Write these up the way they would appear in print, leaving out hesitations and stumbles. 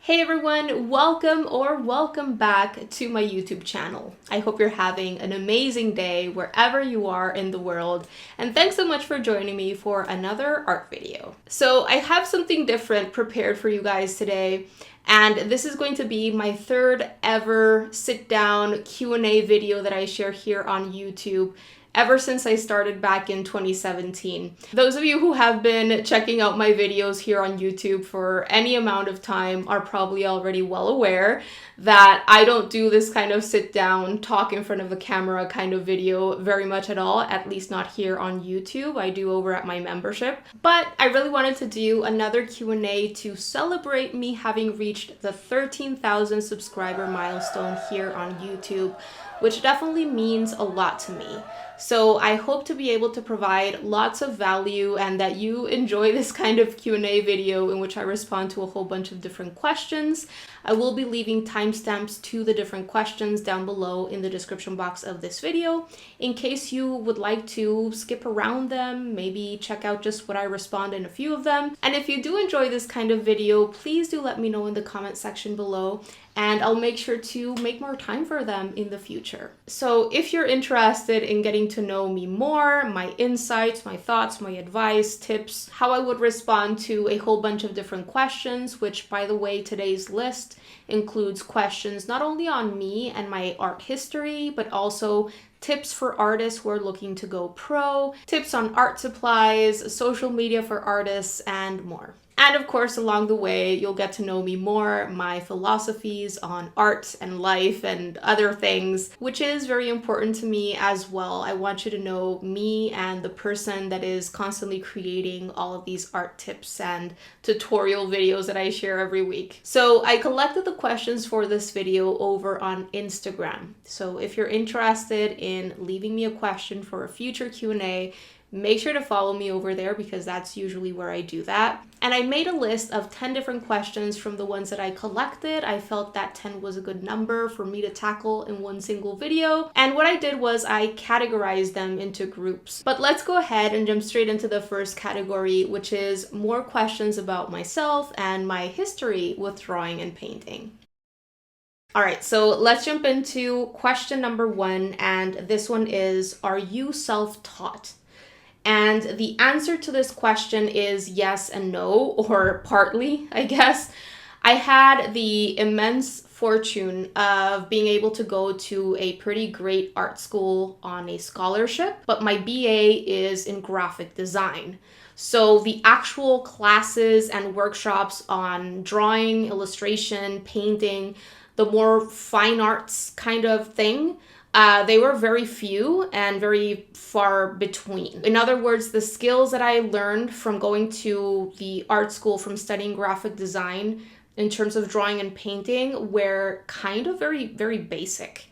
Hey everyone, welcome back to my YouTube channel. I hope you're having an amazing day wherever you are in the world, and thanks so much for joining me for another art video. So I have something different prepared for you guys today, and this is going to be my third ever sit down Q&A video that I share here on YouTube ever since I started back in 2017. Those of you who have been checking out my videos here on YouTube for any amount of time are probably already well aware that I don't do this kind of sit down, talk in front of a camera kind of video very much at all, at least not here on YouTube. I do over at my membership. But I really wanted to do another Q&A to celebrate me having reached the 13,000 subscriber milestone here on YouTube, which definitely means a lot to me. So I hope to be able to provide lots of value and that you enjoy this kind of Q&A video in which I respond to a whole bunch of different questions. I will be leaving timestamps to the different questions down below in the description box of this video in case you would like to skip around them, maybe check out just what I respond in a few of them. And if you do enjoy this kind of video, please do let me know in the comment section below, and I'll make sure to make more time for them in the future. So if you're interested in getting to know me more, my insights, my thoughts, my advice, tips, how I would respond to a whole bunch of different questions, which by the way, today's list includes questions not only on me and my art history, but also tips for artists who are looking to go pro, tips on art supplies, social media for artists, and more. And of course, along the way, you'll get to know me more, my philosophies on art and life and other things, which is very important to me as well. I want you to know me and the person that is constantly creating all of these art tips and tutorial videos that I share every week. So I collected the questions for this video over on Instagram. So if you're interested in leaving me a question for a future Q&A, make sure to follow me over there because that's usually where I do that. And I made a list of 10 different questions from the ones that I collected. I felt that 10 was a good number for me to tackle in one single video. And what I did was I categorized them into groups. But let's go ahead and jump straight into the first category, which is more questions about myself and my history with drawing and painting. All right, so let's jump into question number 1. And this one is, are you self-taught? And the answer to this question is yes and no, or partly, I guess. I had the immense fortune of being able to go to a pretty great art school on a scholarship, but my BA is in graphic design. So the actual classes and workshops on drawing, illustration, painting, the more fine arts kind of thing, they were very few and very far between. In other words, the skills that I learned from going to the art school, from studying graphic design in terms of drawing and painting, were kind of very, very basic.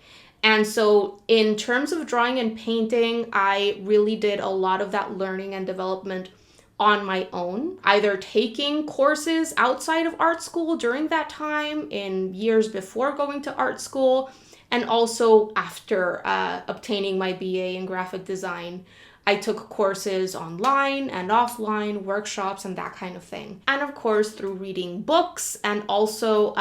And so in terms of drawing and painting, I really did a lot of that learning and development on my own, either taking courses outside of art school during that time, in years before going to art school, and also after obtaining my BA in graphic design. I took courses online and offline, workshops, and that kind of thing. And of course, through reading books and also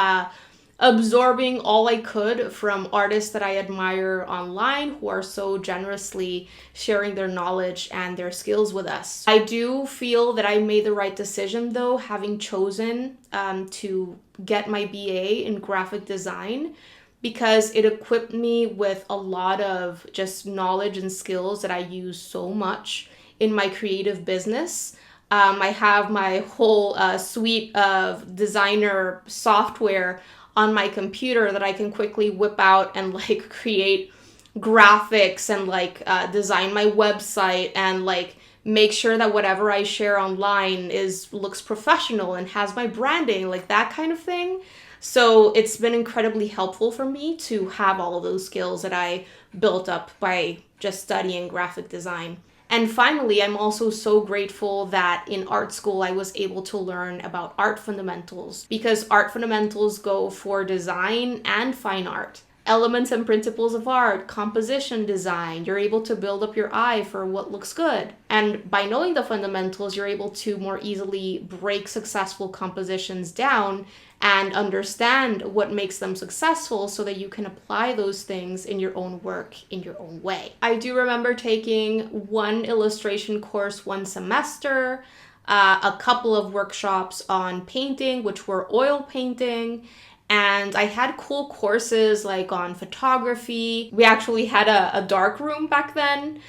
absorbing all I could from artists that I admire online who are so generously sharing their knowledge and their skills with us. I do feel that I made the right decision though, having chosen to get my BA in graphic design, because it equipped me with a lot of just knowledge and skills that I use so much in my creative business. I have my whole suite of designer software on my computer that I can quickly whip out and like create graphics and like design my website and like make sure that whatever I share online looks professional and has my branding, like that kind of thing. So it's been incredibly helpful for me to have all of those skills that I built up by just studying graphic design. And finally, I'm also so grateful that in art school, I was able to learn about art fundamentals, because art fundamentals go for design and fine art. Elements and principles of art, composition, design. You're able to build up your eye for what looks good. And by knowing the fundamentals, you're able to more easily break successful compositions down and understand what makes them successful so that you can apply those things in your own work in your own way. I do remember taking one illustration course one semester, a couple of workshops on painting, which were oil painting, and I had cool courses like on photography. We actually had a dark room back then,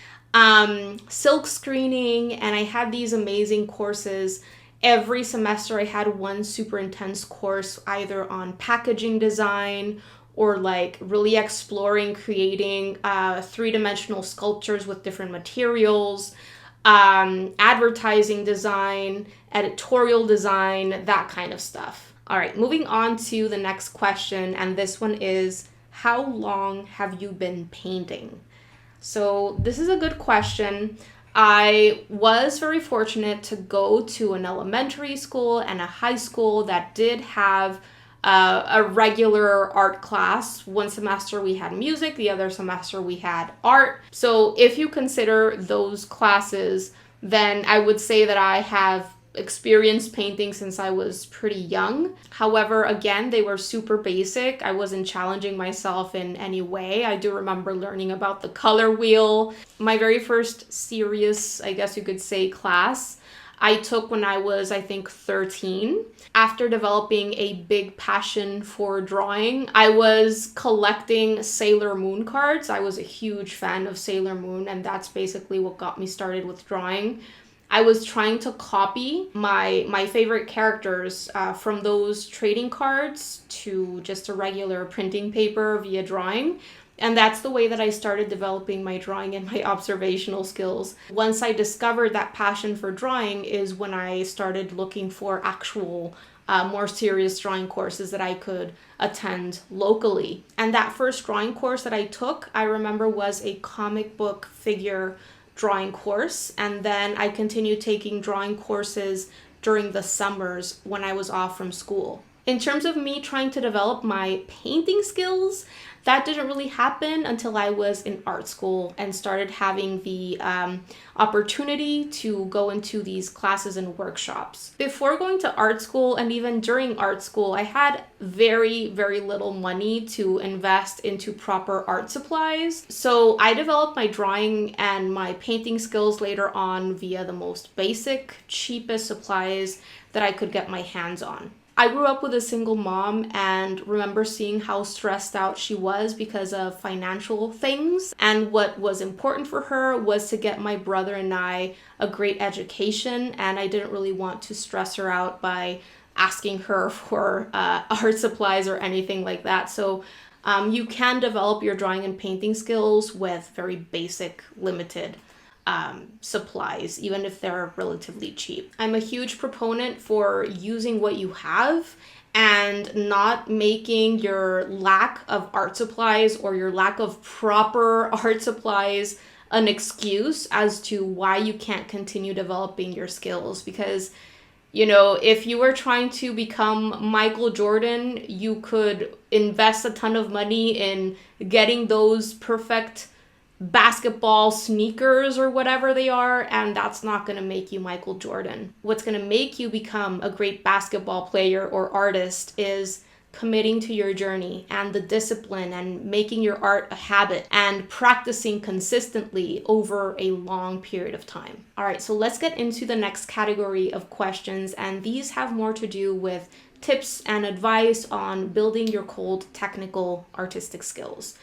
silk screening, and I had these amazing courses. Every semester I had one super intense course either on packaging design or like really exploring creating three-dimensional sculptures with different materials, advertising design, editorial design, that kind of stuff. All right, moving on to the next question, and this one is, how long have you been painting? So this is a good question. I was very fortunate to go to an elementary school and a high school that did have a regular art class. One semester we had music, the other semester we had art. So if you consider those classes, then I would say that I have experienced painting since I was pretty young. However, again, they were super basic. I wasn't challenging myself in any way. I do remember learning about the color wheel. My very first serious, I guess you could say, class I took when I was, I think, 13. After developing a big passion for drawing, I was collecting Sailor Moon cards. I was a huge fan of Sailor Moon, and that's basically what got me started with drawing. I was trying to copy my favorite characters from those trading cards to just a regular printing paper via drawing. And that's the way that I started developing my drawing and my observational skills. Once I discovered that passion for drawing is when I started looking for actual more serious drawing courses that I could attend locally. And that first drawing course that I took, I remember, was a comic book figure drawing course, and then I continued taking drawing courses during the summers when I was off from school. In terms of me trying to develop my painting skills, that didn't really happen until I was in art school and started having the opportunity to go into these classes and workshops. Before going to art school and even during art school, I had very, very little money to invest into proper art supplies. So I developed my drawing and my painting skills later on via the most basic, cheapest supplies that I could get my hands on. I grew up with a single mom and remember seeing how stressed out she was because of financial things. And what was important for her was to get my brother and I a great education. And I didn't really want to stress her out by asking her for art supplies or anything like that. So you can develop your drawing and painting skills with very basic, limited supplies, even if they're relatively cheap. I'm a huge proponent for using what you have and not making your lack of art supplies or your lack of proper art supplies an excuse as to why you can't continue developing your skills. Because, you know, if you were trying to become Michael Jordan, you could invest a ton of money in getting those perfect basketball sneakers or whatever they are, and that's not going to make you Michael Jordan. What's going to make you become a great basketball player or artist is committing to your journey and the discipline and making your art a habit and practicing consistently over a long period of time. All right, so let's get into the next category of questions, and these have more to do with tips and advice on building your cold technical artistic skills.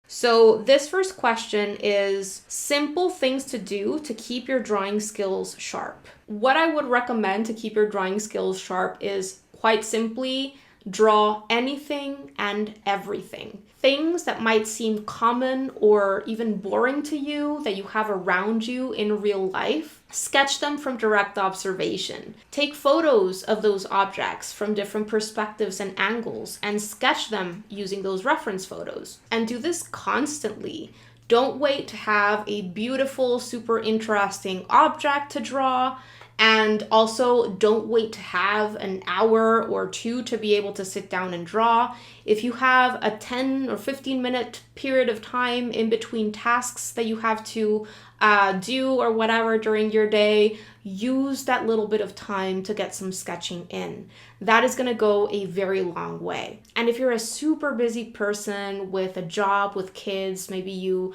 So this first question is simple things to do to keep your drawing skills sharp. What I would recommend to keep your drawing skills sharp is quite simply draw anything and everything. Things that might seem common or even boring to you that you have around you in real life, sketch them from direct observation. Take photos of those objects from different perspectives and angles and sketch them using those reference photos. And do this constantly. Don't wait to have a beautiful, super interesting object to draw And also, don't wait to have an hour or two to be able to sit down and draw. If you have a 10 or 15 minute period of time in between tasks that you have to do or whatever during your day, use that little bit of time to get some sketching in. That is going to go a very long way. And if you're a super busy person with a job, with kids, maybe you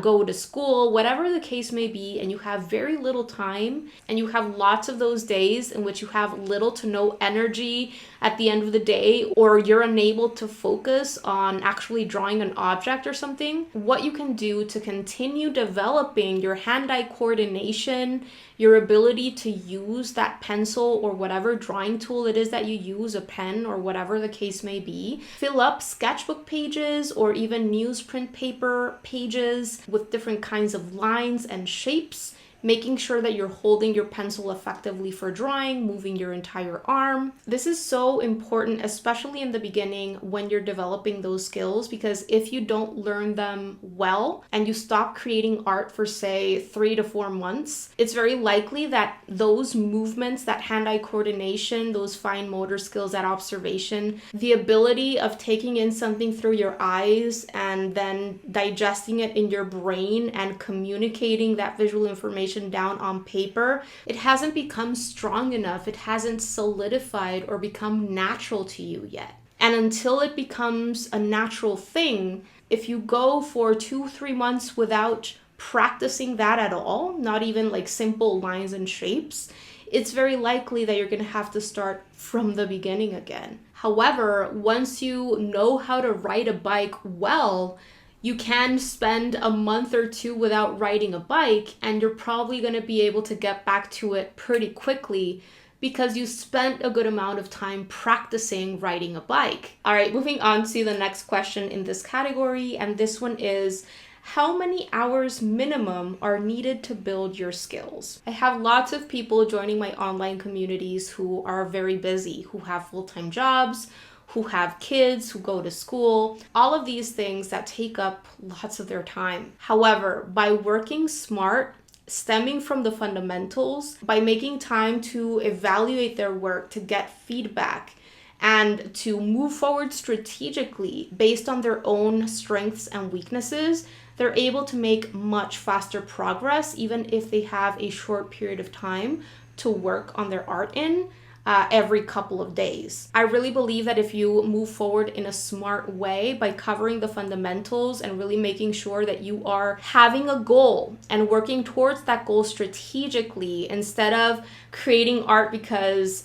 go to school, whatever the case may be, and you have very little time, and you have lots of those days in which you have little to no energy at the end of the day, or you're unable to focus on actually drawing an object or something, what you can do to continue developing your hand-eye coordination, your ability to use that pencil or whatever drawing tool it is that you use, a pen or whatever the case may be. Fill up sketchbook pages or even newsprint paper pages with different kinds of lines and shapes, making sure that you're holding your pencil effectively for drawing, moving your entire arm. This is so important, especially in the beginning when you're developing those skills, because if you don't learn them well and you stop creating art for say 3 to 4 months, it's very likely that those movements, that hand-eye coordination, those fine motor skills, that observation, the ability of taking in something through your eyes and then digesting it in your brain and communicating that visual information down on paper, it hasn't become strong enough, it hasn't solidified or become natural to you yet. And until it becomes a natural thing, if you go for 2-3 months without practicing that at all, not even like simple lines and shapes, it's very likely that you're going to have to start from the beginning again. However, once you know how to ride a bike well, you can spend a month or 2 without riding a bike, and you're probably going to be able to get back to it pretty quickly because you spent a good amount of time practicing riding a bike. All right, moving on to the next question in this category, and this one is, how many hours minimum are needed to build your skills? I have lots of people joining my online communities who are very busy, who have full-time jobs, who have kids, who go to school, all of these things that take up lots of their time. However, by working smart, stemming from the fundamentals, by making time to evaluate their work, to get feedback, and to move forward strategically based on their own strengths and weaknesses, they're able to make much faster progress, even if they have a short period of time to work on their art in. Every couple of days. I really believe that if you move forward in a smart way by covering the fundamentals and really making sure that you are having a goal and working towards that goal strategically, instead of creating art because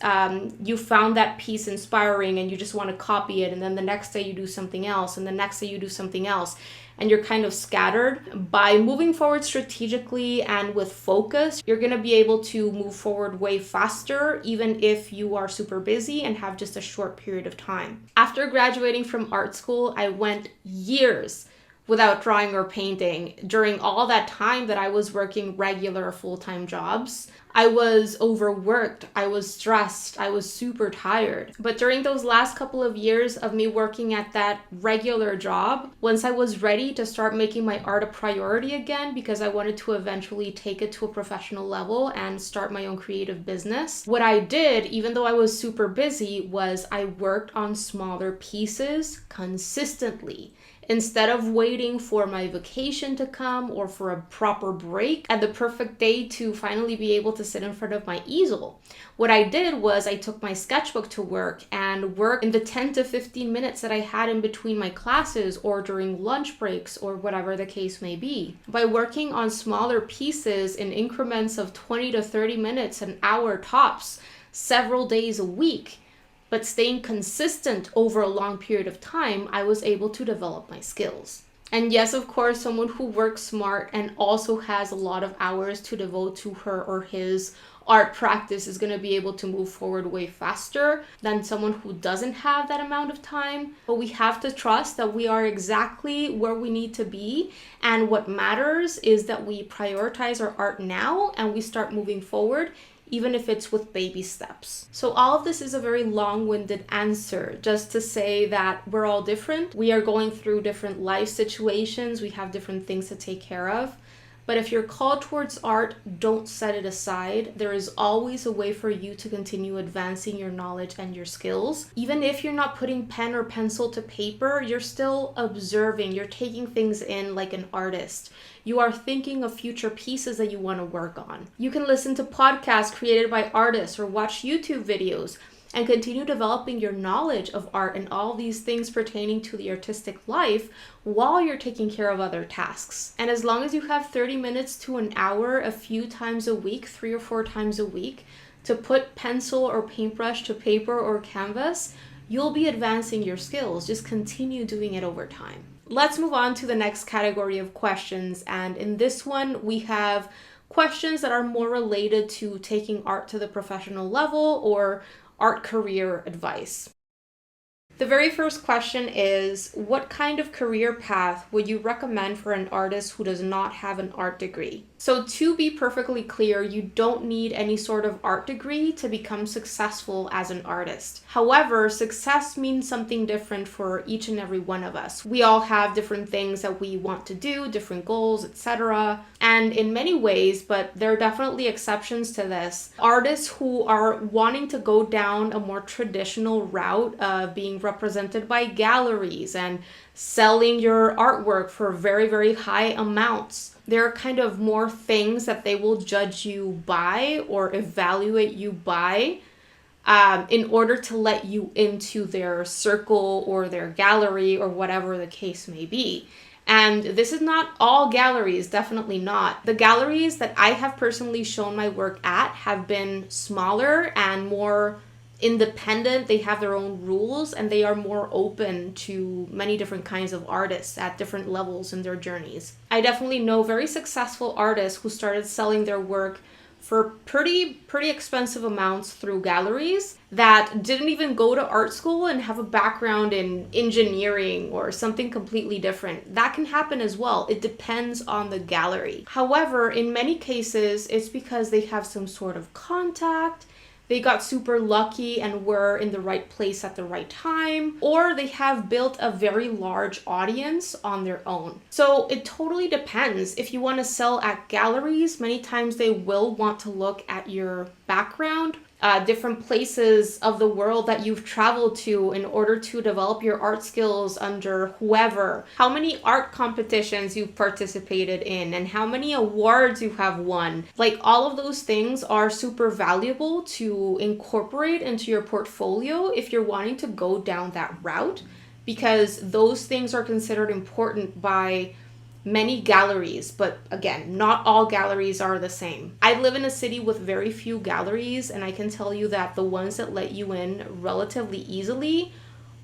you found that piece inspiring and you just want to copy it, and then the next day you do something else, and the next day you do something else, and you're kind of scattered. By moving forward strategically and with focus, you're going to be able to move forward way faster, even if you are super busy and have just a short period of time. After graduating from art school, I went years without drawing or painting. During all that time that I was working regular full-time jobs, I was overworked, I was stressed, I was super tired. But during those last couple of years of me working at that regular job, once I was ready to start making my art a priority again, because I wanted to eventually take it to a professional level and start my own creative business, what I did, even though I was super busy, was I worked on smaller pieces consistently. Instead of waiting for my vacation to come or for a proper break and the perfect day to finally be able to sit in front of my easel, what I did was I took my sketchbook to work and worked in the 10 to 15 minutes that I had in between my classes or during lunch breaks or whatever the case may be. By working on smaller pieces in increments of 20 to 30 minutes, an hour tops, several days a week, but staying consistent over a long period of time, I was able to develop my skills. And yes, of course, someone who works smart and also has a lot of hours to devote to her or his art practice is going to be able to move forward way faster than someone who doesn't have that amount of time. But we have to trust that we are exactly where we need to be. And what matters is that we prioritize our art now and we start moving forward, even if it's with baby steps. So all of this is a very long-winded answer, just to say that we're all different. We are going through different life situations. We have different things to take care of. But if you're called towards art, don't set it aside. There is always a way for you to continue advancing your knowledge and your skills. Even if you're not putting pen or pencil to paper, you're still observing. You're taking things in like an artist. You are thinking of future pieces that you want to work on. You can listen to podcasts created by artists or watch YouTube videos and continue developing your knowledge of art and all these things pertaining to the artistic life while you're taking care of other tasks. And as long as you have 30 minutes to an hour a few times a week, 3 or 4 times a week, to put pencil or paintbrush to paper or canvas, you'll be advancing your skills. Just continue doing it over time. Let's move on to the next category of questions. And in this one, we have questions that are more related to taking art to the professional level or art career advice. The very first question is, what kind of career path would you recommend for an artist who does not have an art degree? So to be perfectly clear, you don't need any sort of art degree to become successful as an artist. However, success means something different for each and every one of us. We all have different things that we want to do, different goals, etc. And in many ways, but there are definitely exceptions to this, artists who are wanting to go down a more traditional route of being represented by galleries and selling your artwork for very, very high amounts. There are kind of more things that they will judge you by or evaluate you by in order to let you into their circle or their gallery or whatever the case may be. And this is not all galleries, definitely not. The galleries that I have personally shown my work at have been smaller and more independent. They have their own rules and they are more open to many different kinds of artists at different levels in their journeys. I definitely know very successful artists who started selling their work for pretty expensive amounts through galleries that didn't even go to art school and have a background in engineering or something completely different. That can happen as well. It depends on the gallery. However, in many cases, it's because they have some sort of contact, they got super lucky and were in the right place at the right time, or they have built a very large audience on their own. So it totally depends. If you want to sell at galleries, many times they will want to look at your background, different places of the world that you've traveled to in order to develop your art skills under whoever, how many art competitions you've participated in, and how many awards you have won. Like, all of those things are super valuable to incorporate into your portfolio if you're wanting to go down that route, because those things are considered important by many galleries, but again, not all galleries are the same. I live in a city with very few galleries, and I can tell you that the ones that let you in relatively easily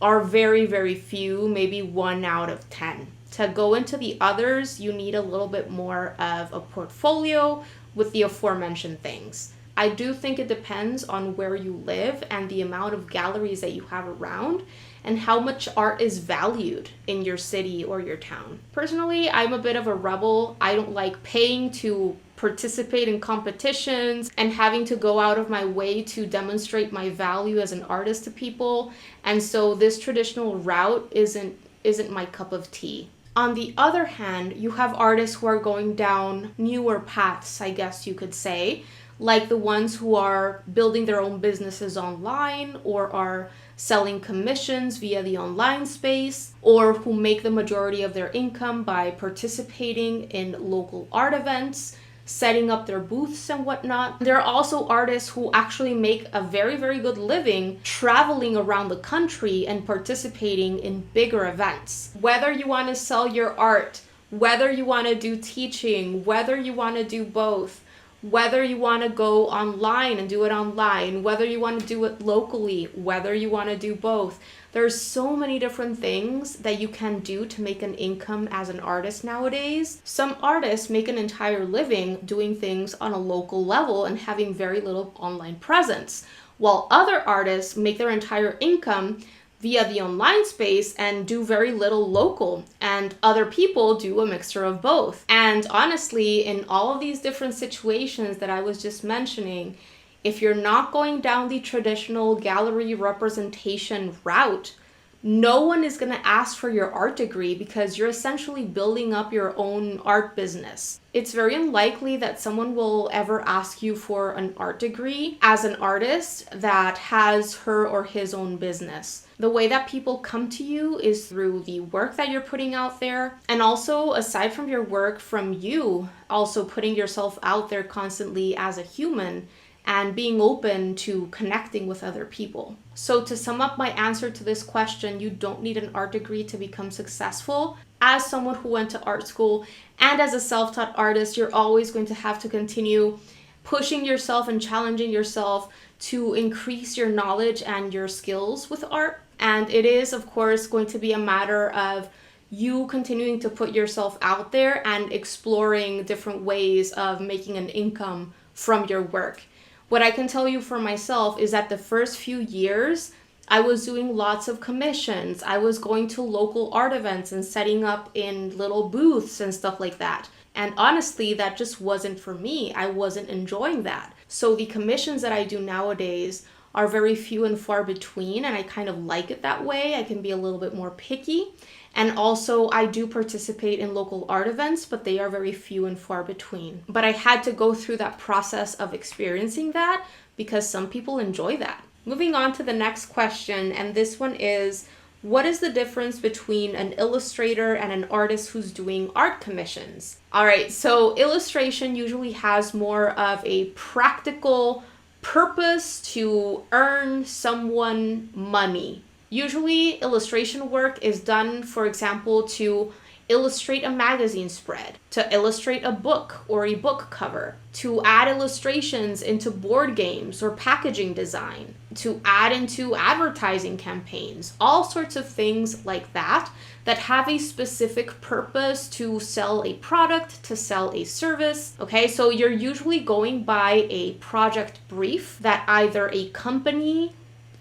are very, very few, maybe 1 out of 10. To go into the others, you need a little bit more of a portfolio with the aforementioned things. I do think it depends on where you live and the amount of galleries that you have around and how much art is valued in your city or your town. Personally, I'm a bit of a rebel. I don't like paying to participate in competitions and having to go out of my way to demonstrate my value as an artist to people. And so this traditional route isn't my cup of tea. On the other hand, you have artists who are going down newer paths, I guess you could say, like the ones who are building their own businesses online or are selling commissions via the online space, or who make the majority of their income by participating in local art events, setting up their booths and whatnot. There are also artists who actually make a very, very good living traveling around the country and participating in bigger events. Whether you want to sell your art, whether you want to do teaching, whether you want to do both, whether you want to go online and do it online, whether you want to do it locally, whether you want to do both. There's so many different things that you can do to make an income as an artist nowadays. Some artists make an entire living doing things on a local level and having very little online presence, while other artists make their entire income via the online space and do very little local, and other people do a mixture of both. And honestly, in all of these different situations that I was just mentioning, if you're not going down the traditional gallery representation route, No one is going to ask for your art degree because you're essentially building up your own art business. It's very unlikely that someone will ever ask you for an art degree as an artist that has her or his own business. The way that people come to you is through the work that you're putting out there. And also, aside from your work, from you also putting yourself out there constantly as a human and being open to connecting with other people. So to sum up my answer to this question, you don't need an art degree to become successful. As someone who went to art school and as a self-taught artist, you're always going to have to continue pushing yourself and challenging yourself to increase your knowledge and your skills with art. And it is, of course, going to be a matter of you continuing to put yourself out there and exploring different ways of making an income from your work. What I can tell you for myself is that the first few years, I was doing lots of commissions. I was going to local art events and setting up in little booths and stuff like that. And honestly, that just wasn't for me. I wasn't enjoying that. So the commissions that I do nowadays are very few and far between, and I kind of like it that way. I can be a little bit more picky. And also, I do participate in local art events, but they are very few and far between. But I had to go through that process of experiencing that because some people enjoy that. Moving on to the next question, and this one is, what is the difference between an illustrator and an artist who's doing art commissions? All right, so illustration usually has more of a practical purpose to earn someone money. Usually, illustration work is done, for example, to illustrate a magazine spread, to illustrate a book or a book cover, to add illustrations into board games or packaging design, to add into advertising campaigns, all sorts of things like that that have a specific purpose to sell a product, to sell a service. Okay, so you're usually going by a project brief that either a company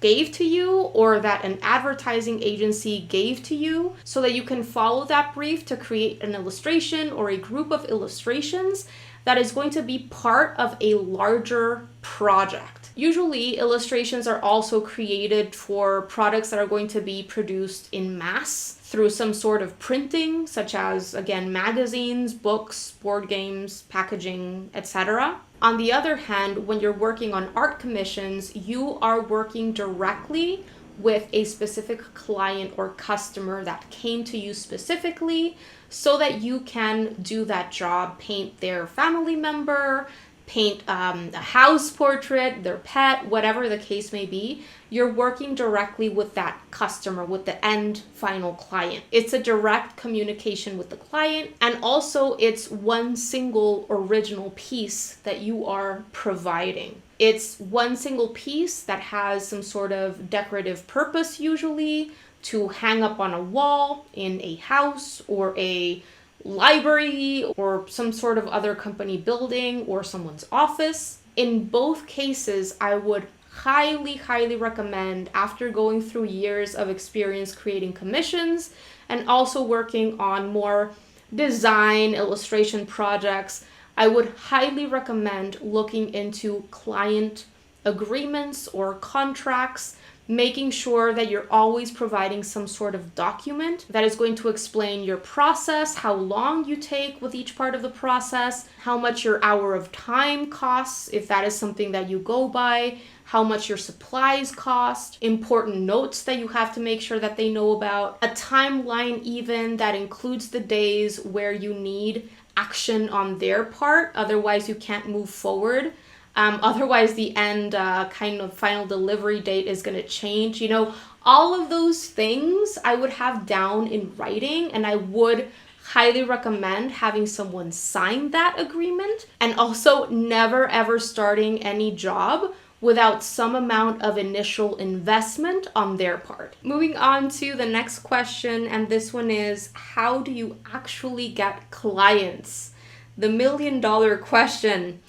gave to you or that an advertising agency gave to you so that you can follow that brief to create an illustration or a group of illustrations that is going to be part of a larger project. Usually, illustrations are also created for products that are going to be produced in mass through some sort of printing, such as, again, magazines, books, board games, packaging, etc. On the other hand, when you're working on art commissions, you are working directly with a specific client or customer that came to you specifically so that you can do that job, paint their family member, paint a house portrait, their pet, whatever the case may be. You're working directly with that customer, with the end final client. It's a direct communication with the client, and also it's one single original piece that you are providing. It's one single piece that has some sort of decorative purpose, usually to hang up on a wall in a house or a library or some sort of other company building or someone's office. In both cases, I would highly recommend, after going through years of experience creating commissions and also working on more design illustration projects, I would highly recommend looking into client agreements or contracts, making sure that you're always providing some sort of document that is going to explain your process, how long you take with each part of the process, how much your hour of time costs, if that is something that you go by, how much your supplies cost, important notes that you have to make sure that they know about, a timeline even that includes the days where you need action on their part, otherwise you can't move forward. Otherwise, the end kind of final delivery date is going to change. You know, all of those things I would have down in writing, and I would highly recommend having someone sign that agreement, and also never ever starting any job without some amount of initial investment on their part. Moving on to the next question, and this one is, how do you actually get clients? The $1,000,000 question.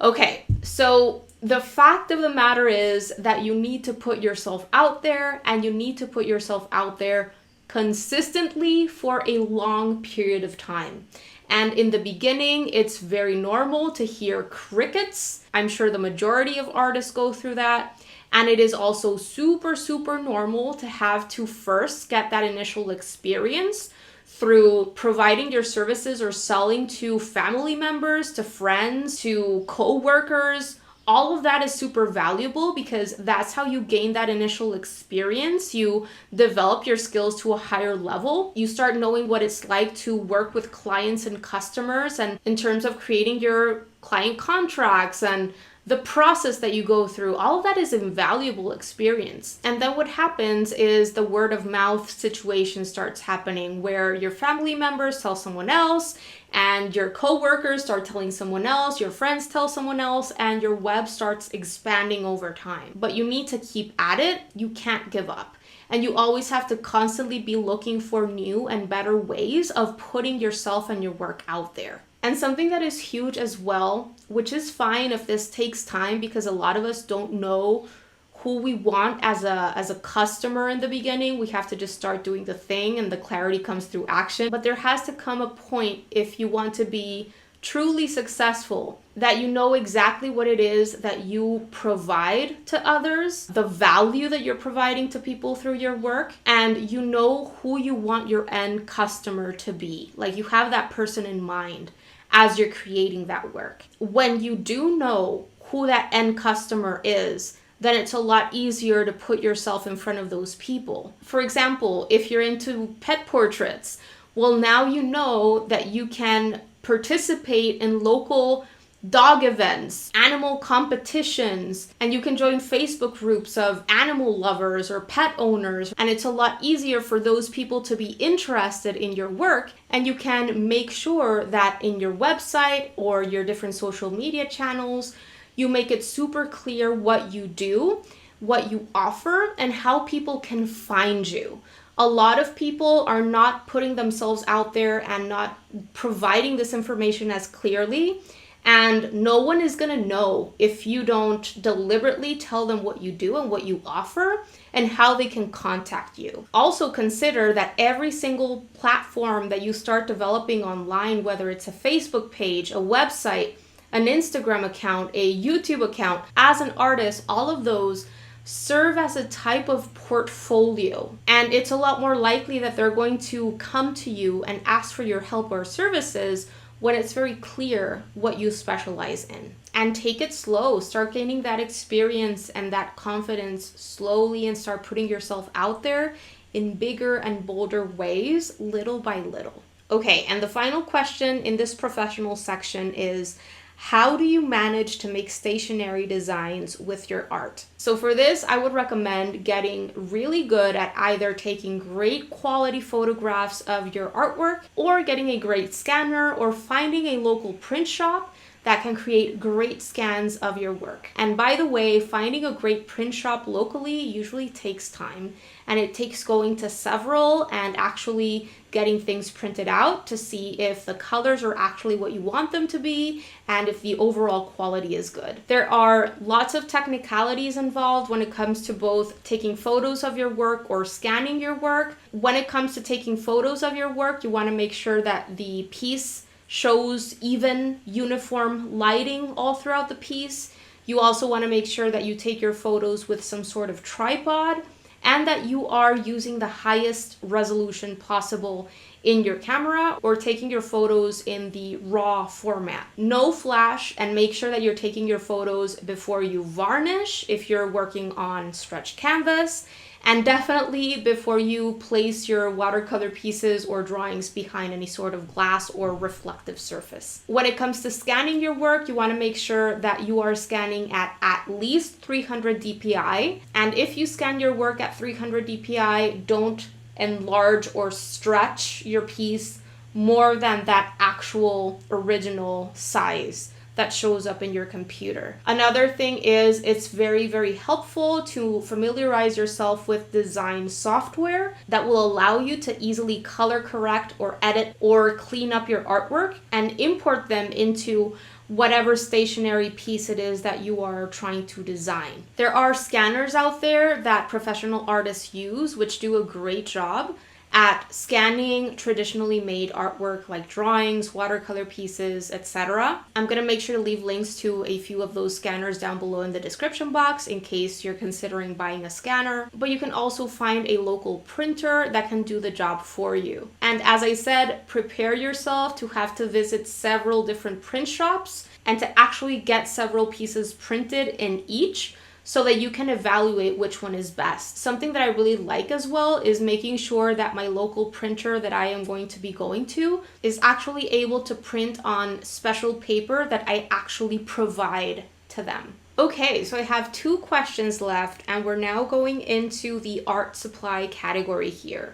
Okay, so the fact of the matter is that you need to put yourself out there, and you need to put yourself out there consistently for a long period of time. And in the beginning, it's very normal to hear crickets. I'm sure the majority of artists go through that. And it is also super, super normal to have to first get that initial experience through providing your services or selling to family members, to friends, to co-workers. All of that is super valuable because that's how you gain that initial experience. You develop your skills to a higher level. You start knowing what it's like to work with clients and customers, and in terms of creating your client contracts and the process that you go through, all of that is invaluable experience. And then what happens is the word of mouth situation starts happening where your family members tell someone else, and your coworkers start telling someone else, your friends tell someone else, and your web starts expanding over time. But you need to keep at it. You can't give up. And you always have to constantly be looking for new and better ways of putting yourself and your work out there. And something that is huge as well, which is fine if this takes time because a lot of us don't know who we want as a customer in the beginning. We have to just start doing the thing and the clarity comes through action. But there has to come a point, if you want to be truly successful, that you know exactly what it is that you provide to others, the value that you're providing to people through your work, and you know who you want your end customer to be. Like, you have that person in mind as you're creating that work. When you do know who that end customer is, then it's a lot easier to put yourself in front of those people. For example, if you're into pet portraits, well, now you know that you can participate in local dog events, animal competitions, and you can join Facebook groups of animal lovers or pet owners. And it's a lot easier for those people to be interested in your work. And you can make sure that in your website or your different social media channels, you make it super clear what you do, what you offer, and how people can find you. A lot of people are not putting themselves out there and not providing this information as clearly. And no one is going to know if you don't deliberately tell them what you do and what you offer and how they can contact you. Also consider that every single platform that you start developing online, whether it's a Facebook page, a website, an Instagram account, a YouTube account, as an artist, all of those serve as a type of portfolio. And it's a lot more likely that they're going to come to you and ask for your help or services when it's very clear what you specialize in. And take it slow. Start gaining that experience and that confidence slowly and start putting yourself out there in bigger and bolder ways, little by little. Okay, and the final question in this professional section is, how do you manage to make stationery designs with your art? So for this, I would recommend getting really good at either taking great quality photographs of your artwork or getting a great scanner or finding a local print shop that can create great scans of your work. And by the way, finding a great print shop locally usually takes time, and it takes going to several and actually getting things printed out to see if the colors are actually what you want them to be and if the overall quality is good. There are lots of technicalities involved when it comes to both taking photos of your work or scanning your work. When it comes to taking photos of your work, you want to make sure that the piece shows even, uniform lighting all throughout the piece. You also want to make sure that you take your photos with some sort of tripod and that you are using the highest resolution possible in your camera or taking your photos in the raw format. No flash, and make sure that you're taking your photos before you varnish if you're working on stretched canvas, and definitely before you place your watercolor pieces or drawings behind any sort of glass or reflective surface. When it comes to scanning your work, you want to make sure that you are scanning at least 300 dpi. And if you scan your work at 300 dpi, don't enlarge or stretch your piece more than that actual original size that shows up in your computer. Another thing is, it's very, very helpful to familiarize yourself with design software that will allow you to easily color correct or edit or clean up your artwork and import them into whatever stationery piece it is that you are trying to design. There are scanners out there that professional artists use, which do a great job. at scanning traditionally made artwork like drawings, watercolor pieces, etc. I'm going to make sure to leave links to a few of those scanners down below in the description box in case you're considering buying a scanner. But you can also find a local printer that can do the job for you. And as I said, prepare yourself to have to visit several different print shops and to actually get several pieces printed in each, so that you can evaluate which one is best. Something that I really like as well is making sure that my local printer that I am going to be going to is actually able to print on special paper that I actually provide to them. Okay, so I have 2 questions left, and we're now going into the art supply category here.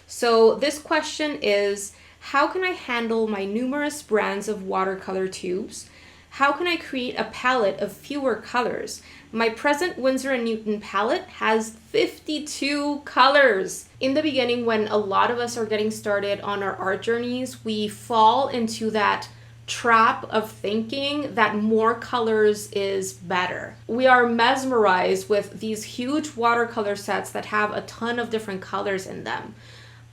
So this question is, how can I handle my numerous brands of watercolor tubes? How can I create a palette of fewer colors? My present Winsor & Newton palette has 52 colors. In the beginning, when a lot of us are getting started on our art journeys, we fall into that trap of thinking that more colors is better. We are mesmerized with these huge watercolor sets that have a ton of different colors in them.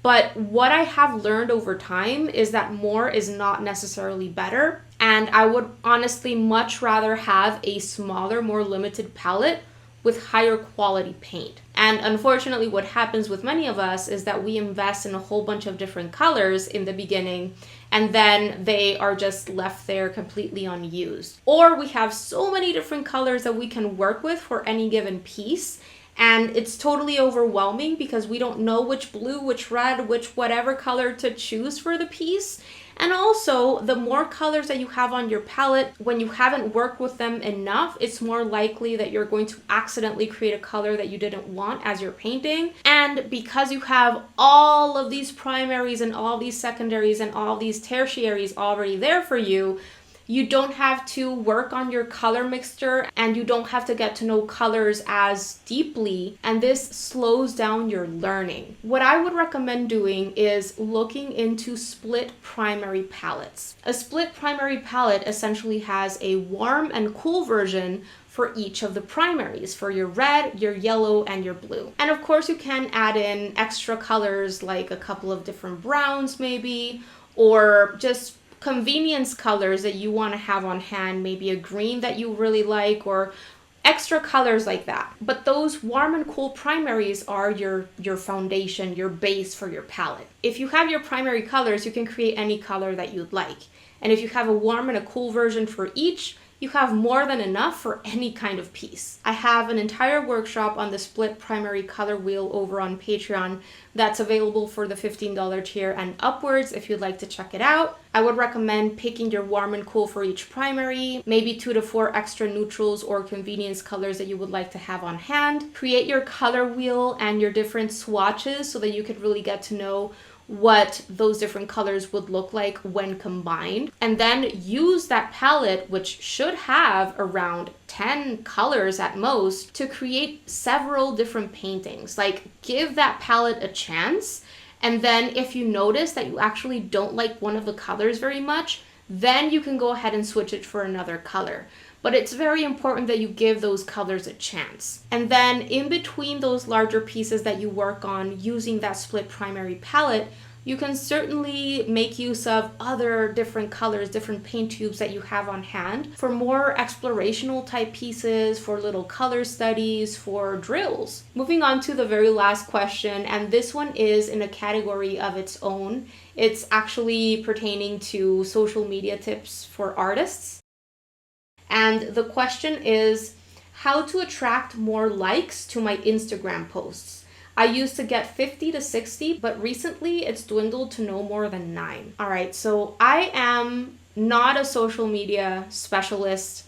But what I have learned over time is that more is not necessarily better. And I would honestly much rather have a smaller, more limited palette with higher quality paint. And unfortunately, what happens with many of us is that we invest in a whole bunch of different colors in the beginning, and then they are just left there completely unused. Or we have so many different colors that we can work with for any given piece, and it's totally overwhelming because we don't know which blue, which red, which whatever color to choose for the piece. And also, the more colors that you have on your palette, when you haven't worked with them enough, it's more likely that you're going to accidentally create a color that you didn't want as you're painting. And because you have all of these primaries and all these secondaries and all these tertiaries already there for you, you don't have to work on your color mixture, and you don't have to get to know colors as deeply, and this slows down your learning. What I would recommend doing is looking into split primary palettes. A split primary palette essentially has a warm and cool version for each of the primaries, for your red, your yellow, and your blue. And of course you can add in extra colors like a couple of different browns maybe, or just convenience colors that you want to have on hand, maybe a green that you really like, or extra colors like that. But those warm and cool primaries are your foundation, your base for your palette. If you have your primary colors, you can create any color that you'd like. And if you have a warm and a cool version for each, you have more than enough for any kind of piece. I have an entire workshop on the split primary color wheel over on Patreon that's available for the $15 tier and upwards if you'd like to check it out. I would recommend picking your warm and cool for each primary, maybe 2 to 4 extra neutrals or convenience colors that you would like to have on hand. Create your color wheel and your different swatches so that you could really get to know what those different colors would look like when combined, and then use that palette, which should have around 10 colors at most, to create several different paintings. Like, give that palette a chance, and then if you notice that you actually don't like one of the colors very much, then you can go ahead and switch it for another color. But it's very important that you give those colors a chance. And then in between those larger pieces that you work on using that split primary palette, you can certainly make use of other different colors, different paint tubes that you have on hand for more explorational type pieces, for little color studies, for drills. Moving on to the very last question, and this one is in a category of its own. It's actually pertaining to social media tips for artists. And the question is how to attract more likes to my Instagram posts. I used to get 50 to 60, but recently it's dwindled to no more than 9. All right, so I am not a social media specialist.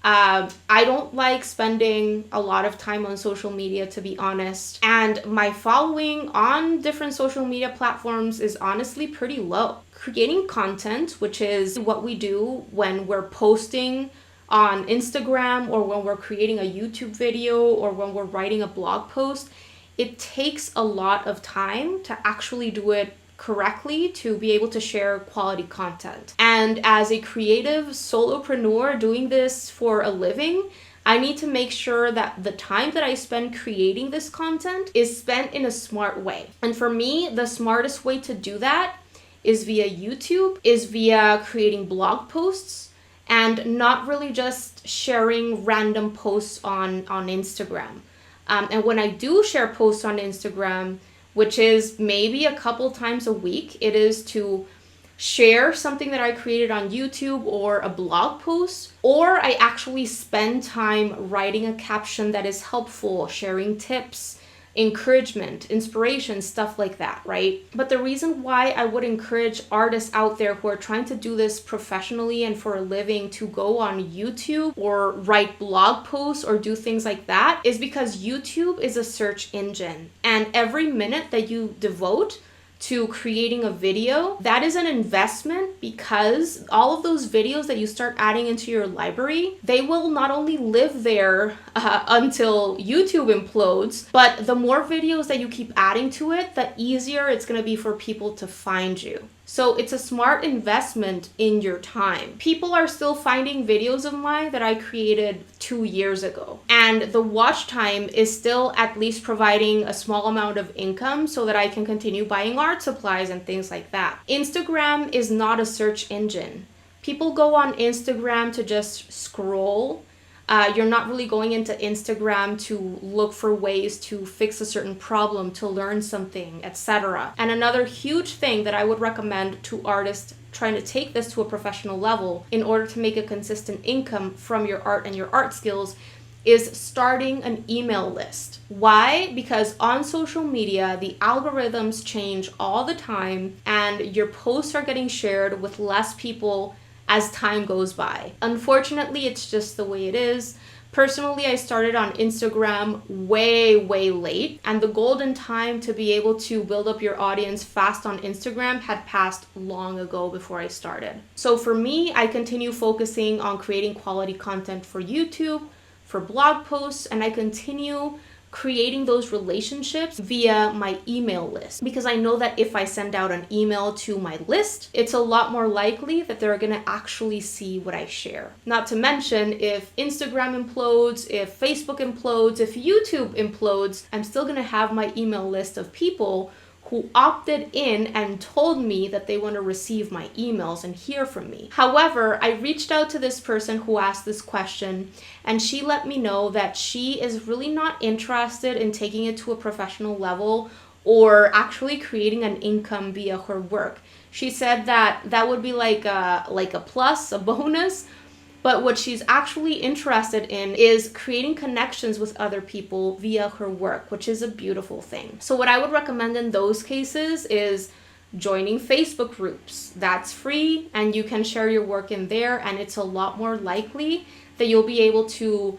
I don't like spending a lot of time on social media, to be honest. And my following on different social media platforms is honestly pretty low. Creating content, which is what we do when we're posting on Instagram, or when we're creating a YouTube video, or when we're writing a blog post, it takes a lot of time to actually do it correctly to be able to share quality content. And as a creative solopreneur doing this for a living, I need to make sure that the time that I spend creating this content is spent in a smart way. And for me, the smartest way to do that is via YouTube, is via creating blog posts, and not really just sharing random posts on Instagram. And when I do share posts on Instagram, which is maybe a couple times a week, it is to share something that I created on YouTube or a blog post, or I actually spend time writing a caption that is helpful, sharing tips, encouragement, inspiration, stuff like that, right? But the reason why I would encourage artists out there who are trying to do this professionally and for a living to go on YouTube or write blog posts or do things like that is because YouTube is a search engine, and every minute that you devote to creating a video, that is an investment, because all of those videos that you start adding into your library, they will not only live there until YouTube implodes, but the more videos that you keep adding to it, the easier it's going to be for people to find you. So it's a smart investment in your time. People are still finding videos of mine that I created 2 years ago. And the watch time is still at least providing a small amount of income so that I can continue buying art supplies and things like that. Instagram is not a search engine. People go on Instagram to just scroll. You're not really going into Instagram to look for ways to fix a certain problem, to learn something, etc. And another huge thing that I would recommend to artists trying to take this to a professional level in order to make a consistent income from your art and your art skills is starting an email list. Why? Because on social media, the algorithms change all the time, and your posts are getting shared with less people as time goes by. Unfortunately, it's just the way it is. Personally, I started on Instagram way late, and the golden time to be able to build up your audience fast on Instagram had passed long ago before I started. So for me, I continue focusing on creating quality content for YouTube, for blog posts, and I continue creating those relationships via my email list, because I know that if I send out an email to my list, it's a lot more likely that they're gonna actually see what I share. Not to mention, if Instagram implodes, if Facebook implodes, if YouTube implodes, I'm still gonna have my email list of people who opted in and told me that they want to receive my emails and hear from me. However, I reached out to this person who asked this question, and she let me know that she is really not interested in taking it to a professional level or actually creating an income via her work. She said that that would be like a plus, a bonus, but what she's actually interested in is creating connections with other people via her work, which is a beautiful thing. So what I would recommend in those cases is joining Facebook groups. That's free, and you can share your work in there, and it's a lot more likely that you'll be able to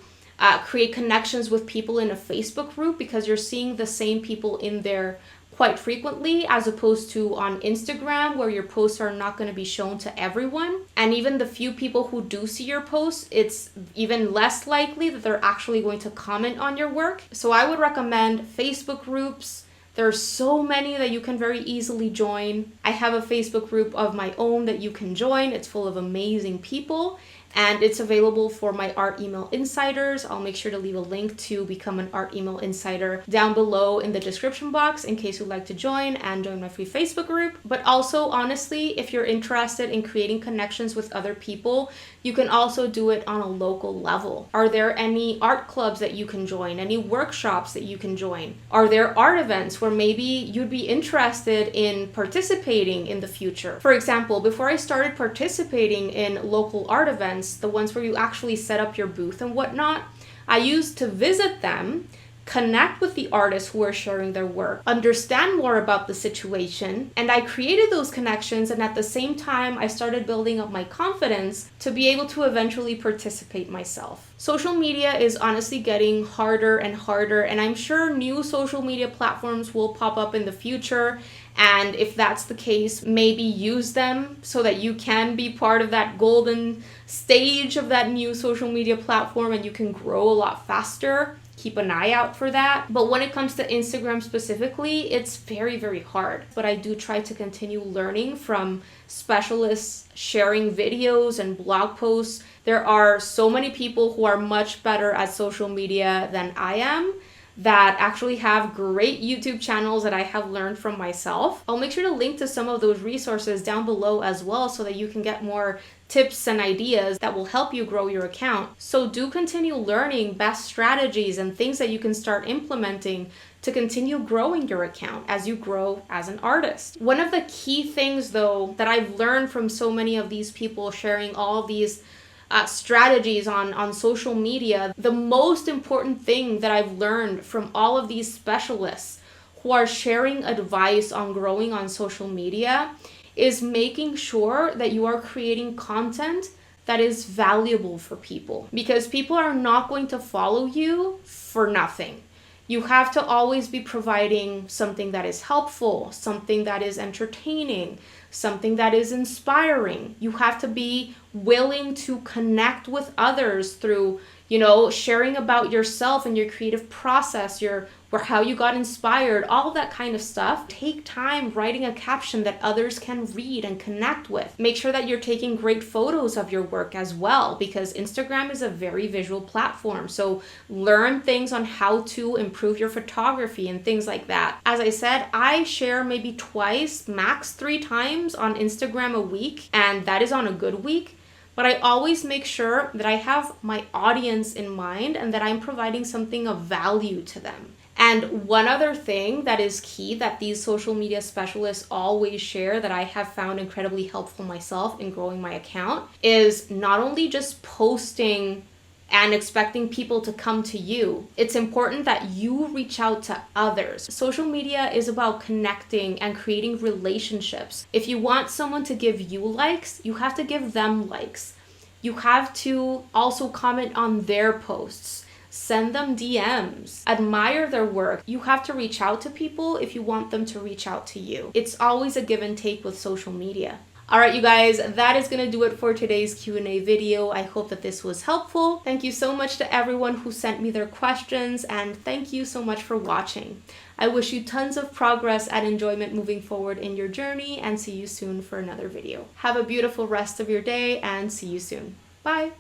create connections with people in a Facebook group, because you're seeing the same people in there quite frequently, as opposed to on Instagram, where your posts are not going to be shown to everyone. And even the few people who do see your posts, it's even less likely that they're actually going to comment on your work. So I would recommend Facebook groups. There's so many that you can very easily join. I have a Facebook group of my own that you can join. It's full of amazing people, and it's available for my art email insiders. I'll make sure to leave a link to become an art email insider down below in the description box in case you'd like to join my free Facebook group. But also, honestly, if you're interested in creating connections with other people, you can also do it on a local level. Are there any art clubs that you can join? Any workshops that you can join? Are there art events where maybe you'd be interested in participating in the future? For example, before I started participating in local art events, the ones where you actually set up your booth and whatnot, I used to visit them, connect with the artists who are sharing their work, understand more about the situation, and I created those connections, and at the same time I started building up my confidence to be able to eventually participate myself. Social media is honestly getting harder and harder, and I'm sure new social media platforms will pop up in the future. And if that's the case, maybe use them so that you can be part of that golden stage of that new social media platform and you can grow a lot faster. keep an eye out for that. But when it comes to Instagram specifically, it's very, very hard. But I do try to continue learning from specialists sharing videos and blog posts. There are so many people who are much better at social media than I am that actually have great YouTube channels that I have learned from myself. I'll make sure to link to some of those resources down below as well so that you can get more tips and ideas that will help you grow your account. So do continue learning best strategies and things that you can start implementing to continue growing your account as you grow as an artist. One of the key things though that I've learned from so many of these people sharing all these strategies on social media, the most important thing that I've learned from all of these specialists who are sharing advice on growing on social media is making sure that you are creating content that is valuable for people, because people are not going to follow you for nothing. You have to always be providing something that is helpful, something that is entertaining, something that is inspiring. You have to be willing to connect with others through, sharing about yourself and your creative process, or how you got inspired, all of that kind of stuff. Take time writing a caption that others can read and connect with. Make sure that you're taking great photos of your work as well, because Instagram is a very visual platform. So learn things on how to improve your photography and things like that. As I said, I share maybe twice, max 3 times on Instagram a week, and that is on a good week. But I always make sure that I have my audience in mind and that I'm providing something of value to them. And one other thing that is key that these social media specialists always share that I have found incredibly helpful myself in growing my account is not only just posting and expecting people to come to you. It's important that you reach out to others. Social media is about connecting and creating relationships. If you want someone to give you likes, you have to give them likes. You have to also comment on their posts. Send them DMs, admire their work. You have to reach out to people if you want them to reach out to you. It's always a give and take with social media. All right, you guys, that is going to do it for today's Q&A video. I hope that this was helpful. Thank you so much to everyone who sent me their questions, and thank you so much for watching. I wish you tons of progress and enjoyment moving forward in your journey, and see you soon for another video. Have a beautiful rest of your day, and see you soon. Bye.